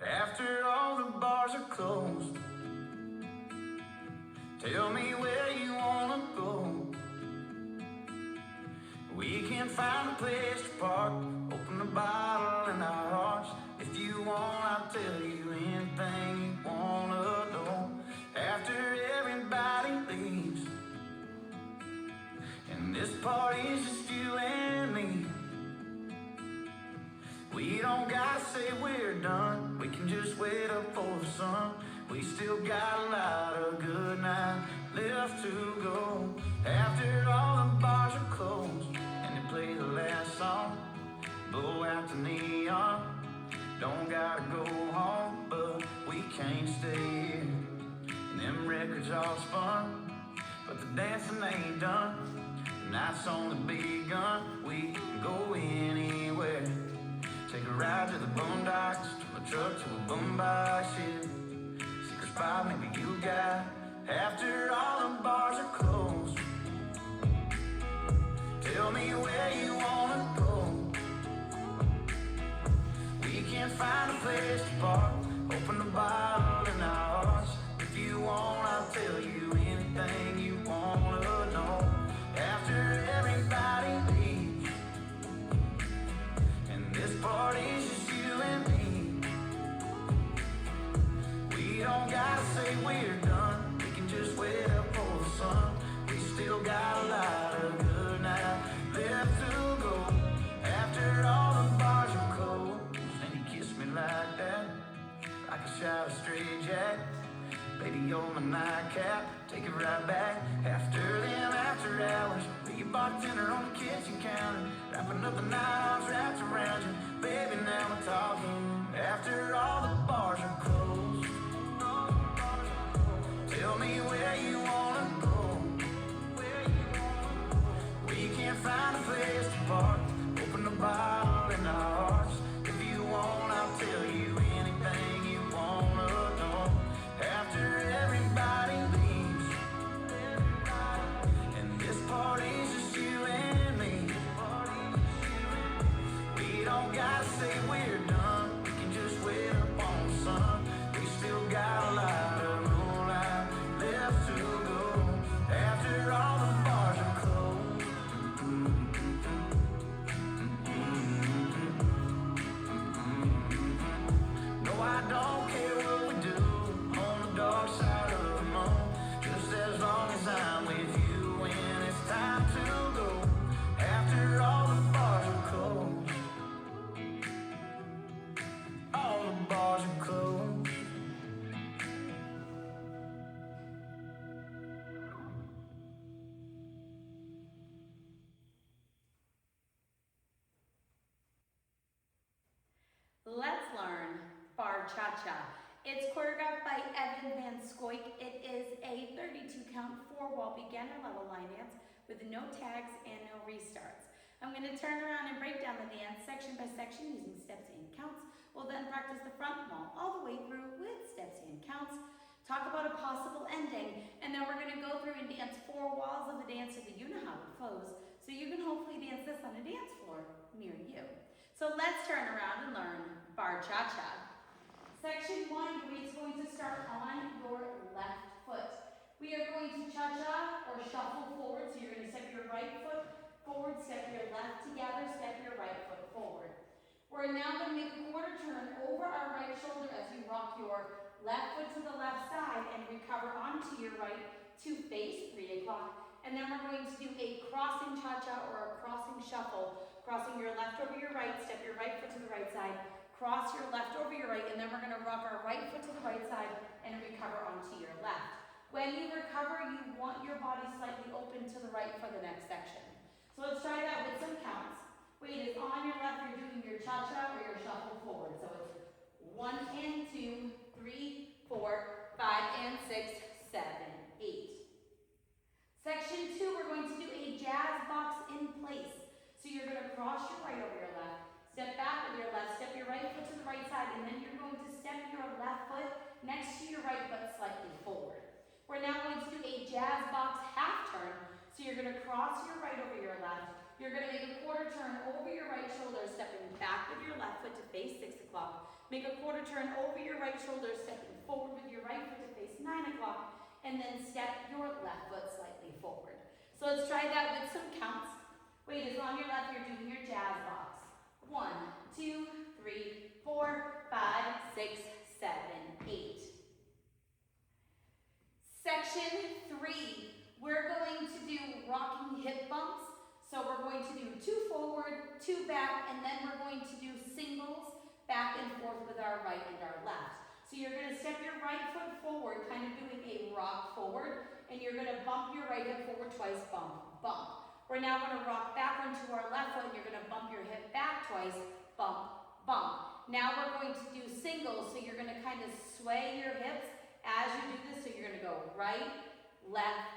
After all the bars are closed, tell me where you wanna go. We can find a place to park, open a bottle in our hearts. If you want, I'll tell you anything you wanna know. After everybody leaves, and this party's just you and me, we don't gotta say we're done, we can just wait up for the sun. We still got a lot of good nights left to go. After all the bars are closed and they play the last song, blow out the neon. Don't gotta go home, but we can't stay here. And them records all spun, but the dancing ain't done. The night's only begun, we can go anywhere. Take a ride to the boondocks, to a truck, to a boombox, yeah. Secret spot maybe you got. After all the bars are closed, tell me where you wanna go. We can find a place to park, open the bottle in our hearts. If you want, I'll tell you anything you wanna know. After everybody leaves, and this party's just you and me, we don't gotta say we're done, we can just wait up for the sun. We still got a lot of good nights left to go. After all the bars are closed and you kiss me like that, like a shot of straight jack. Baby, you're my nightcap, take it right back. After them after hours, be a bartender on the kitchen counter, wrapping up the night arms wrapped around you. Baby, now we're talking. After all the bars are closed, tell me where you wanna go. We can find a place to park, open the bottle in our hearts. If you want, I'll tell you anything you wanna know. After everybody leaves, and this party's just you and me, we don't gotta say we're done, we can just wait up on the sun. We still got a lot of moonlight left to go. After all the bars are closed, no, I don't care what we do on the dark side of the moon, just as long as I'm with you when it's time to go. After all the bars are closed, all the bars are closed. Let's learn Bar Cha-Cha. It's choreographed by Evan VanScoyk. It is a 32 count 4-wall beginner level line dance with no tags and no restarts. I'm going to turn around and break down the dance section by section using steps and counts. We'll then practice the front wall all the way through with steps and counts, talk about a possible ending, and then we're going to go through and dance 4 walls of the dance so that you know how it flows, so you can hopefully dance this on a dance floor near you. So let's turn around and learn Bar Cha-Cha. Section 1, it's going to start on your left foot. We are going to cha-cha or shuffle forward, so you're going to step your right foot forward, step your left together, step your right foot forward. We're now going to make a quarter turn over our right shoulder as you rock your left foot to the left side and recover onto your right to face 3 o'clock. And then we're going to do a crossing cha-cha or a crossing shuffle, crossing your left over your right, step your right foot to the right side, cross your left over your right, and then we're going to rock our right foot to the right side and recover onto your left. When you recover, you want your body slightly open to the right for the next section. So let's try that with some counts. Weight is on your left, you're doing your cha-cha or your shuffle forward. So it's 1 and 2, 3, 4, 5 and 6, 7, 8. Section 2, we're going to do a jazz box in place. So you're going to cross your right over your left, step back with your left, step your right foot to the right side, and then you're going to step your left foot next to your right foot slightly forward. We're now going to do a jazz box half turn. So you're going to cross your right over your left. You're going to make a quarter turn over your right shoulder, stepping back with your left foot to face 6 o'clock. Make a quarter turn over your right shoulder, stepping forward with your right foot to face 9 o'clock, and then step your left foot slightly forward. So let's try that with some counts. Weight is on your left, you're doing your jazz box. 1, 2, 3, 4, 5, 6, 7, 8. Section 3, we're going to do rocking hip bumps. So we're going to do 2 forward, 2 back, and then we're going to do singles back and forth with our right and our left. So you're going to step your right foot forward, kind of doing a rock forward, and you're going to bump your right hip forward twice, bump, bump. We're now going to rock back onto our left foot, and you're going to bump your hip back twice, bump, bump. Now we're going to do singles, so you're going to kind of sway your hips as you do this. So you're going to go right, left,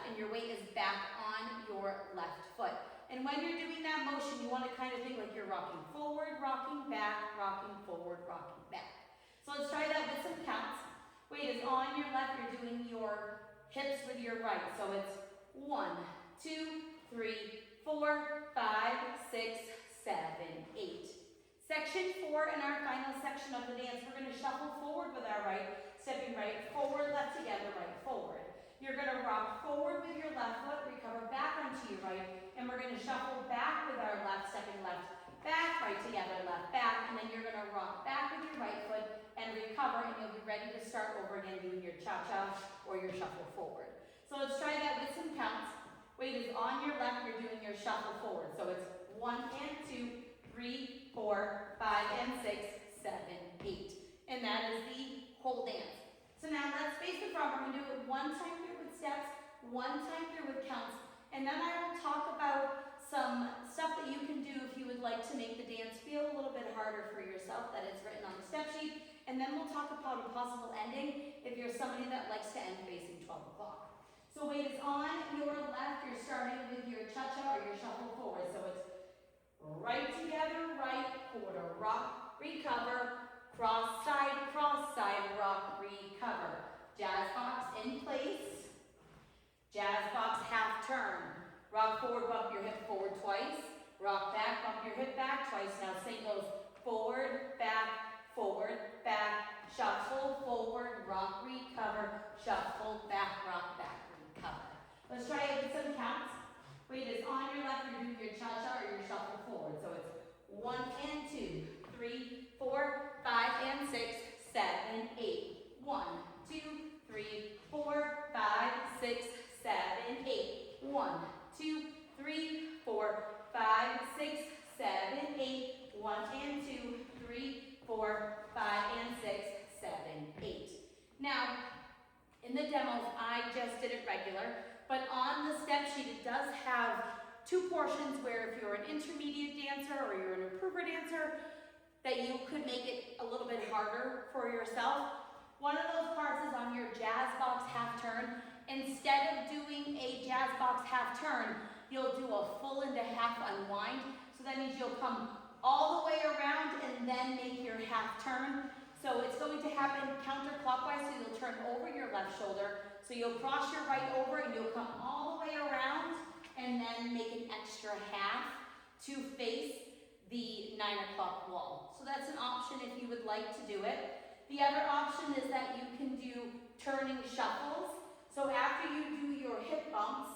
and your weight is back on your left foot. And when you're doing that motion, you want to kind of think like you're rocking forward, rocking back, rocking forward, rocking back. So let's try that with some counts. Weight is on your left, you're doing your hips with your right. So it's 1, 2, 3, 4, 5, 6, 7, 8. Section 4 in our final section of the dance, we're going to shuffle forward with our right, stepping right forward, left together, right forward. You're going to rock forward with your left foot, recover back onto your right, and we're going to shuffle back with our left, stepping left, back, right together, left, back, and then you're going to rock back with your right foot and recover, and you'll be ready to start over again doing your cha-cha or your shuffle forward. So let's try that with some counts. Weight is on your left, you're doing your shuffle forward. So it's 1 and 2, 3, 4, 5 and 6, 7, 8. And that is the whole dance. So now let's face the front. We're going to do it 1 time through with steps, 1 time through with counts, and then I will talk about some stuff that you can do if you would like to make the dance feel a little bit harder for yourself, that it's written on the step sheet, and then we'll talk about a possible ending if you're somebody that likes to end facing 12 o'clock. So weight is on your left, you're starting with your cha-cha or your shuffle forward. So it's right together, right, quarter, rock, recover, cross side, rock, recover. Jazz box in place. Jazz box half turn. Rock forward, bump your hip forward twice. Rock back, bump your hip back twice. Now singles forward, back, shuffle, forward, rock, recover, shuffle, back, rock, back, recover. Let's try it with some counts. Weight is on your left, you're doing your cha-cha or your shuffle forward. So it's 1 and 2, 3, 4, 5 and 6, 7, 8. 1, 2, 3, 4, 5, 6, 7, 8. 1, 2, 3, 4, 5, 6, 7, 8. 1 and 2, 3, 4, 5 and 6, 7, 8. Now, in the demos, I just did it regular, but on the step sheet, it does have 2 portions where if you're an intermediate dancer or you're an improver dancer, that you could make it a little bit harder for yourself. One of those parts is on your jazz box half turn. Instead of doing a jazz box half turn, you'll do a full into half unwind. So that means you'll come all the way around and then make your half turn. So it's going to happen counterclockwise, so you'll turn over your left shoulder. So you'll cross your right over and you'll come all the way around and then make an extra half to face the 9 o'clock wall. So that's an option if you would like to do it. The other option is that you can do turning shuffles. So after you do your hip bumps,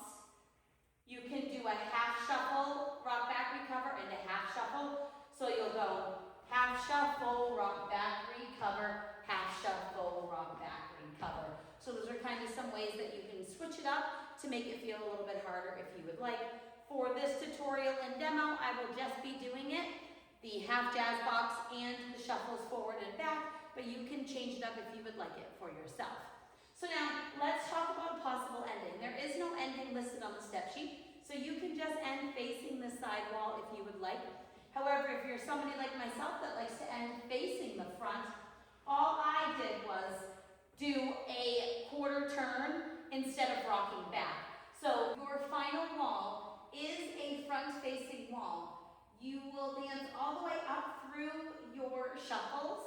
you can do a half shuffle, rock back, recover, and a half shuffle. So you'll go half shuffle, rock back, recover, half shuffle, rock back, recover. So those are kind of some ways that you can switch it up to make it feel a little bit harder if you would like. For this tutorial and demo, I will just be doing it, the half jazz box and the shuffles forward and back, but you can change it up if you would like it for yourself. So now, let's talk about a possible ending. There is no ending listed on the step sheet, so you can just end facing the side wall if you would like. However, if you're somebody like myself that likes to end facing the front, all I did was do a quarter turn instead of rocking back. So your final wall is a front-facing wall. You will dance all the way up through your shuffles,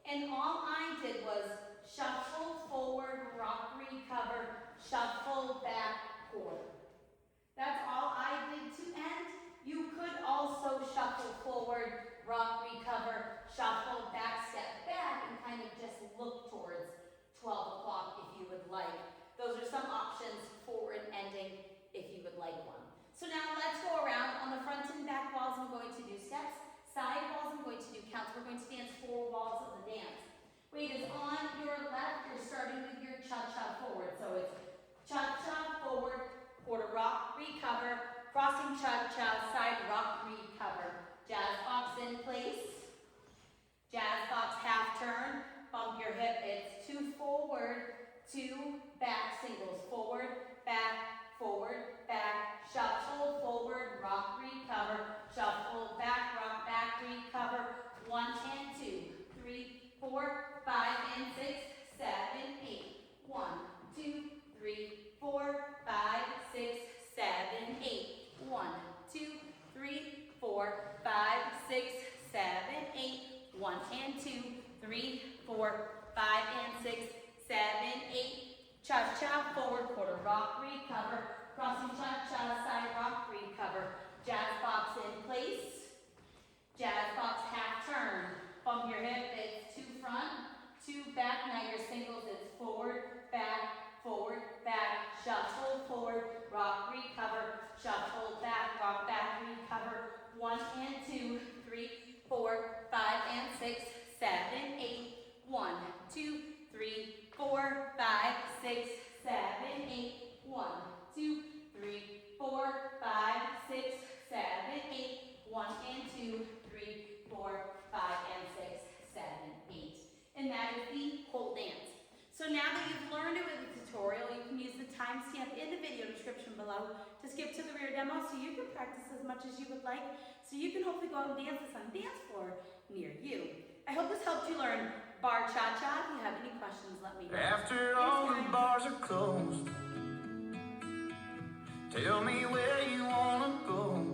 and all I did was shuffle forward, rock, recover, shuffle back, quarter. That's all I did to end. You could also shuffle forward, rock, recover, shuffle, back, step back, and kind of just look towards 12 o'clock if you would like. Those are some options, forward ending if you would like one. So now let's go around. On the front and back walls, I'm going to do steps. Side walls, I'm going to do counts. We're going to dance 4 walls of the dance. Weight is on your left. You're starting with your cha-cha forward. So it's cha-cha forward, quarter rock, recover, crossing cha-cha, side rock, recover. Jazz box in place. Jazz box half turn. Bump your hip. It's 2 forward, 2 back singles. Forward, back, shuffle, forward, rock, recover, shuffle, back, rock, back, recover. 1 and 2, 3, 4, 5 and 6, 7, 8. 1, 2, 3, 4, 5, 6, 7, 8. 1, 2, 3, 4, 5, 6, 7, 8. 1 and 2, 3, 4, 5 and 6, 7, 8. Cha-cha forward, quarter rock, recover. Crossing cha-cha, side rock, recover. Jazz box in place. Jazz box half turn. Bump your hip, it's 2 front, 2 back. Now your singles, it's forward, back, shuffle, forward, rock, recover, shuffle, back, rock, back, recover. 1 and 2, 3, 4, 5 and 6, 7, 8. 1, 2, 3, 4, 5, 6, 7, 8. 1, 2, 3, 4, 5, 6, 7, 8. 1 and 2, 3, 4, 5 and 6, 7, 8. And that is the whole dance. So now that you've learned it with the tutorial, you can use the timestamp in the video description below to skip to the rear demo so you can practice as much as you would like, so you can hopefully go out and dance this on a dance floor near you. I hope this helped you learn bar cha-cha. If you have any questions, let me know. After all the bars are closed, tell me where you wanna go.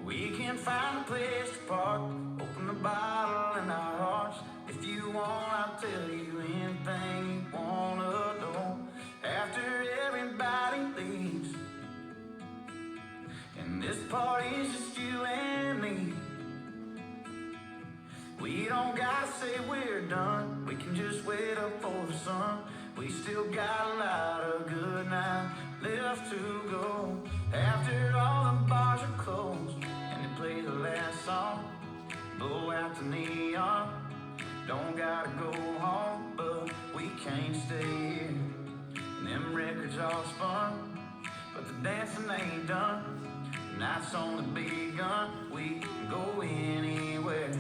We can find a place to park, open the bottle in our hearts. If you want, I'll tell you anything you wanna know. After everybody leaves, and this party's just you and me. We don't gotta say we're done, we can just wait up for the sun. We still got a lot of good nights left to go. After all the bars are closed and they play the last song, blow out the neon. Don't gotta go home, but we can't stay here. And them records all spun, but the dancing ain't done. Night's only begun, we can go anywhere.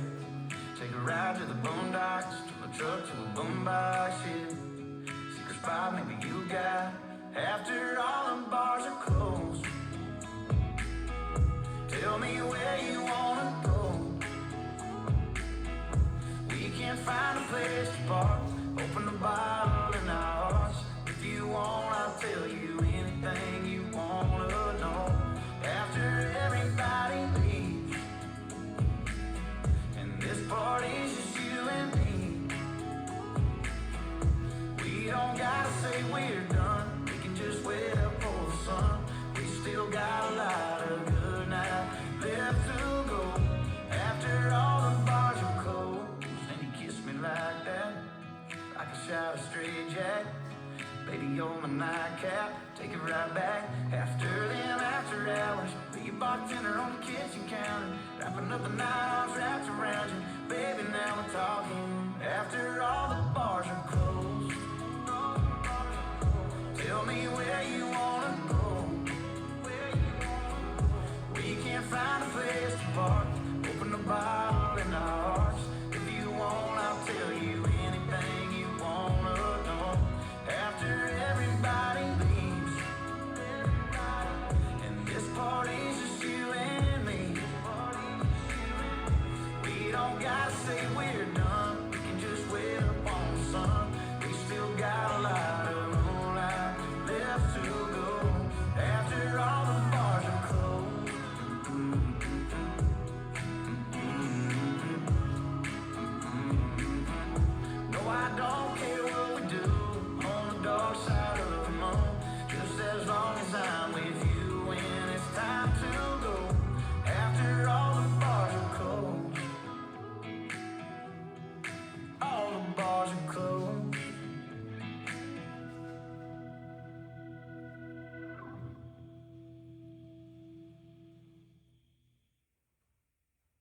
Take a ride to the boondocks, to a truck, to a boombox, yeah. Secret spot maybe you got, after all the bars are closed. Tell me where you wanna go. We can't find a place to park.